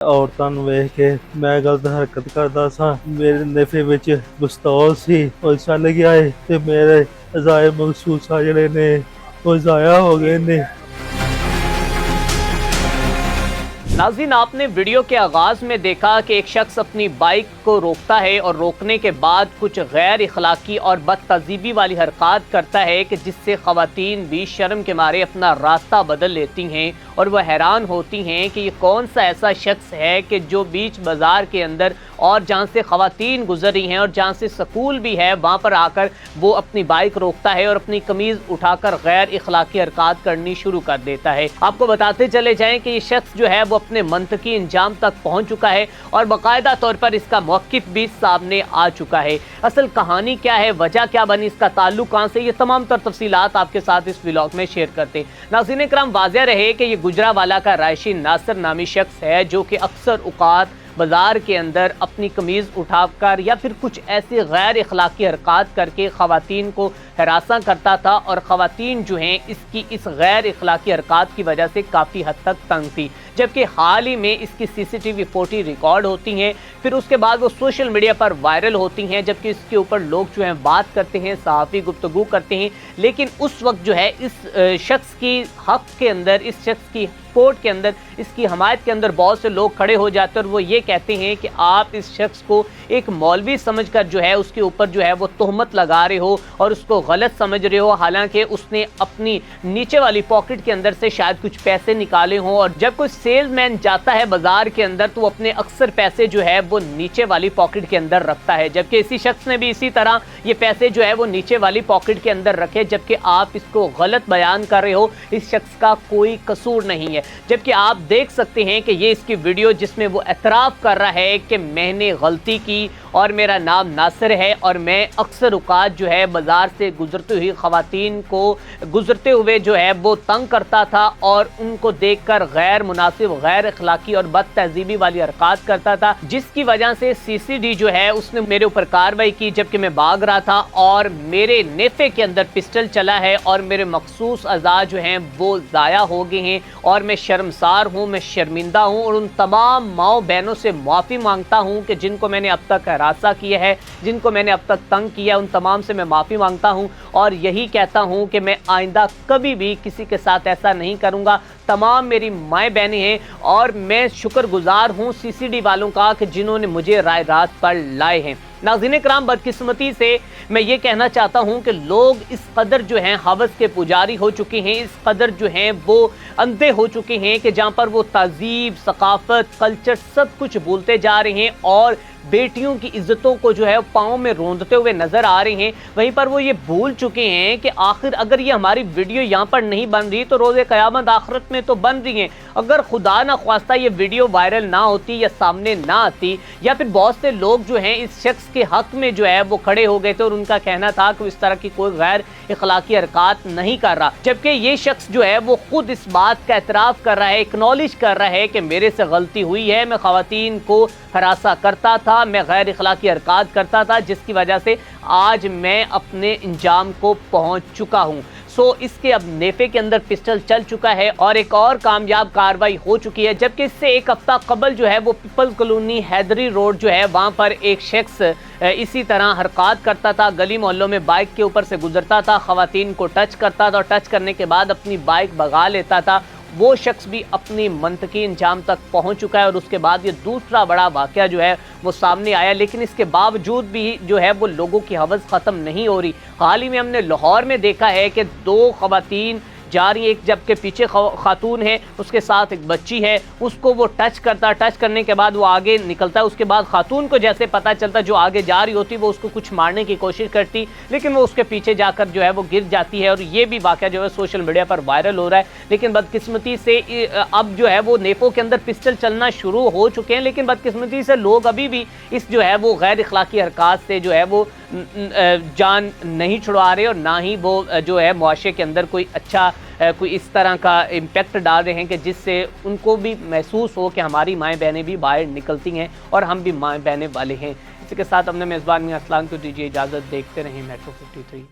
ਔਰਤਾਂ ਨੂੰ ਵੇਖ ਕੇ ਮੈਂ ਗਲਤ ਹਰਕਤ ਕਰਦਾ ਸਾਂ। ਮੇਰੇ ਨੇਫੇ ਵਿੱਚ ਪਿਸਤੌਲ ਸੀ, ਉਹ ਚੱਲ ਗਿਆ ਹੈ ਤੇ ਮੇਰੇ ਅਜ਼ਾਏ ਮਖਸੂਸਾ ਜਿਹੜੇ ਨੇ ਉਹ ਜ਼ਾਇਆ ਹੋ गए ने। नाज़रीन, आपने वीडियो के आगाज़ में देखा कि एक शख्स अपनी बाइक को रोकता है और रोकने के बाद कुछ गैर इखलाकी और बदतहज़ीबी वाली हरकत करता है कि जिससे ख़वातीन भी शर्म के मारे अपना रास्ता बदल लेती हैं और वह हैरान होती हैं कि ये कौन सा ऐसा शख्स है कि जो बीच बाज़ार के अंदर और जहाँ से ख़वातीन गुजर रही हैं और जहाँ से स्कूल भी है वहाँ पर आकर वो अपनी बाइक रोकता है और अपनी कमीज़ उठाकर गैर इखलाकी हरकत करनी शुरू कर देता है। आपको बताते चले जाएँ कि ये शख्स जो है वो अपने मंतकी इंजाम तक पहुंच चुका है और बाकायदा तौर पर इसका मौक़िफ़ भी सामने आ चुका है। असल कहानी क्या है, वजह क्या बनी, इसका ताल्लुक कहाँ से, ये तमाम तर तफसीलात आपके साथ इस व्लॉग में शेयर करते हैं। नाज़रीन इकराम, वाज़ेह रहे कि ये गुजरावाला का रायशी नासिर नामी शख्स है जो कि अक्सर औक़ात बाज़ार के अंदर अपनी कमीज़ उठाकर या फिर कुछ ऐसी गैर इखलाकी हरकत करके ख़वातीन को हरासा करता था और ख़वातीन जो हैं इसकी इस गैर इखलाकी हरकत की वजह से काफ़ी हद तक तंग थी। जबकि हाल ही में इसकी CCTV फुटेज रिकॉर्ड होती हैं, फिर उसके बाद वो सोशल मीडिया पर वायरल होती हैं, जबकि इसके ऊपर लोग जो हैं बात करते हैं, सहाफ़ी गुफ्तगू करते हैं। लेकिन उस वक्त जो है इस शख्स की हक़ के अंदर, इस शख्स की सपोर्ट के अंदर, इसकी हमायत के अंदर बहुत से लोग खड़े हो जाते हैं और वो ये कहते हैं कि आप इस शख्स को एक मौलवी समझकर जो है उसके ऊपर जो है वो तोहमत लगा रहे हो और उसको गलत समझ रहे हो, हालांकि उसने अपनी नीचे वाली पॉकेट के अंदर से शायद कुछ पैसे निकाले हों। और जब कोई सेल्समैन जाता है बाजार के अंदर तो वो अपने अक्सर पैसे जो है वो नीचे वाली पॉकेट के अंदर रखता है, जबकि इसी शख्स ने भी इसी तरह ये पैसे जो है वो नीचे वाली पॉकेट के अंदर रखे, जबकि आप इसको गलत बयान कर रहे हो। इस शख्स का कोई कसूर नहीं है। जबकि आप देख सकते हैं कि ये इसकी वीडियो जिसमें वो एतराफ़ कर रहा है कि मैंने गलती की और मेरा नाम नासिर है और मैं अक्सर औक़ात जो है बाज़ार से गुजरती हुई ख़वातीन को गुजरते हुए जो है वो तंग करता था और उनको देखकर गैर मुनासिब, गैर अखलाकी और बदतहज़ीबी वाली हरकत करता था, जिसकी वजह से CCD जो है उसने मेरे ऊपर कार्रवाई की जबकि मैं भाग रहा था और मेरे नेफे के अंदर पिस्टल चला है और मेरे मखसूस अज़ा जो हैं वो ज़ाया हो गए हैं और मैं शर्मसार हूँ, मैं शर्मिंदा हूँ और उन तमाम माओ बहनों से माफ़ी मांगता हूँ कि जिनको मैंने अब तक हरासा किया है, जिनको मैंने अब तक तंग किया, उन तमाम से मैं माफ़ी मांगता हूँ और यही कहता हूँ कि मैं आइंदा कभी भी किसी के साथ ऐसा नहीं करूँगा। तमाम मेरी माएँ बहनें हैं और मैं शुक्रगुजार हूँ CCD वालों का कि जिन्होंने मुझे राय रात पर लाए हैं। नाज़रीन इकराम, बदकिस्मती से मैं ये कहना चाहता हूँ कि लोग इस कदर जो हैं हवस के पुजारी हो चुके हैं, इस कदर जो हैं वो अंधे हो चुके हैं कि जहाँ पर वो तहज़ीब, सकाफ़त, कल्चर सब कुछ भूलते जा रहे हैं और बेटियों की इज्जतों को जो है पाँव में रोंदते हुए नज़र आ रहे हैं। वहीं पर वो ये भूल चुके हैं कि आखिर अगर ये हमारी वीडियो यहाँ पर नहीं बन रही तो रोज़े क़यामत आखिरत में तो बन रही हैं। अगर खुदा न ख्वास्ता ये वीडियो वायरल ना होती या सामने ना आती या फिर बहुत से लोग जो हैं इस शख्स के हक़ में जो है वो खड़े हो गए थे और उनका कहना था कि इस तरह की कोई गैर इखलाकी हरकत नहीं कर रहा, जबकि ये शख्स जो है वो खुद इस बात का एतराफ़ कर रहा है, एक्नॉलेज कर रहा है कि मेरे से गलती हुई है, मैं ख़वातीन को हरासा करता था, मैं गैर इखलाकी हरकत करता था, जिसकी वजह से आज मैं अपने इंजाम को पहुंच चुका हूं। इसके अब नेफे के अंदर पिस्टल चल चुका है और एक और कामयाब कार्रवाई हो चुकी है, जबकि इससे एक हफ्ता कबल जो है वो पीपल्स कॉलोनी हैदरी रोड जो है वहाँ पर एक शख्स इसी तरह हरकत करता था, गली मोहल्लों में बाइक के ऊपर से गुजरता था, ख़वातीन को टच करता था और टच करने के बाद अपनी बाइक भगा लेता था। वो शख्स भी अपनी मंतकी इंजाम तक पहुंच चुका है और उसके बाद ये दूसरा बड़ा वाक़या जो है वो सामने आया, लेकिन इसके बावजूद भी जो है वो लोगों की हवस ख़त्म नहीं हो रही। हाल ही में हमने लाहौर में देखा है कि 2 ख़वातीन जा रही है, एक जबकि पीछे खातून है, उसके साथ एक बच्ची है, उसको वो टच करता, टच करने के बाद वो आगे निकलता है। उसके बाद खातून को जैसे पता चलता जो आगे जा रही होती वो उसको कुछ मारने की कोशिश करती, लेकिन वो उसके पीछे जाकर जो है वो गिर जाती है और ये भी वाक़या जो है सोशल मीडिया पर वायरल हो रहा है। लेकिन बदकिस्मती से अब जो है वो नेफों के अंदर पिस्टल चलना शुरू हो चुके हैं, लेकिन बदकिस्मती से लोग अभी भी इस जो है वो गैर इखलाकी हरकत से जो है वो जान नहीं छुड़वा रहे और ना ही वो जो है मुआशरे के अंदर कोई अच्छा कोई इस तरह का इम्पैक्ट डाल रहे हैं कि जिससे उनको भी महसूस हो कि हमारी माएँ बहनें भी बाहर निकलती हैं और हम भी माएँ बहनें वाले हैं। इसी के साथ हमने मेज़बान मियां असलान को दीजिए इजाज़त। देखते रहें मेट्रो 53।